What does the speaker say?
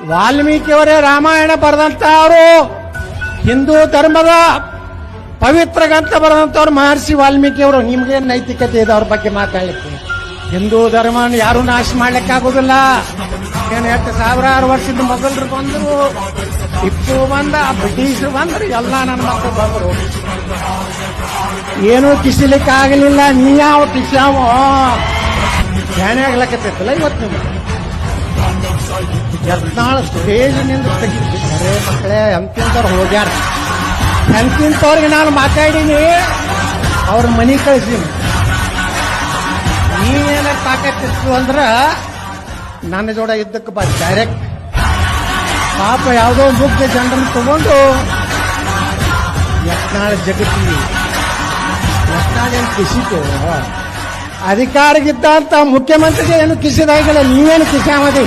ವಾಲ್ಮೀಕಿಯವರೇ ರಾಮಾಯಣ ಬರೆದಂತವರು, ಹಿಂದೂ ಧರ್ಮದ ಪವಿತ್ರ ಗ್ರಂಥ ಬರೆದಂತವ್ರು ಮಹರ್ಷಿ ವಾಲ್ಮೀಕಿಯವರು. ನಿಮ್ಗೇನು ನೈತಿಕತೆ ಇದೆ ಅವ್ರ ಬಗ್ಗೆ ಮಾತಾಡ್ಲಿಕ್ಕೆ? ಹಿಂದೂ ಧರ್ಮವನ್ನು ಯಾರು ನಾಶ ಮಾಡ್ಲಿಕ್ಕಾಗೋದಿಲ್ಲ. ಏನು ಎಷ್ಟು ಸಾವಿರಾರು ವರ್ಷದ ಮೊದಲು ಬಂದರು, ಟಿಪ್ಪು ಬಂದ, ಬ್ರಿಟಿಷರು ಬಂದರು, ಎಲ್ಲ ನನ್ನ ಮಕ್ಕಳು ಬಂದರು, ಏನೂ ಕಿಸಿಲಿಕ್ಕಾಗಲಿಲ್ಲ. ನೀ ಯಾವ ಕಿಸಾವ ಧ್ಯಾನ ಆಗ್ಲಕತ್ತೈತಲ್ಲ ಇವತ್ತು ನಿಮ್ಗೆ. ಯತ್ನಾಳ್ ಸ್ಟೇಜ್ನಿಂದ ತೆಗಿತಾರೆ ಮಕ್ಕಳೇ. ಅಂತಿಂತವ್ರು ಹೋಗ್ಯಾರ. ಅಂತಿಂತವ್ರಿಗೆ ನಾನು ಮಾತಾಡೀನಿ, ಅವ್ರ ಮನೆ ಕಳಿಸೀನಿ. ನೀನೇನ ತಾಕತ್ತಿತ್ತು ಅಂದ್ರ ನನ್ನ ಜೋಡ ಇದ್ದಕ್ಕೆ ಬಾ ಡೈರೆಕ್ಟ್. ಪಾಪ ಯಾವುದೋ ಮುಗ್ಧ ಜನರನ್ನು ತಗೊಂಡು ಯತ್ನಾಳ್ ಜಗತ್ತಿಗೆ ಯತ್ನಾಳ್ ಏನು ಕಿಸಿತು? ಅಧಿಕಾರಕ್ಕಿದ್ದಂತ ಮುಖ್ಯಮಂತ್ರಿಗೆ ಏನು ಕಿಸಿದಾಗಿಲ್ಲ, ನೀವೇನು ಕಿಸಾಮದಿ?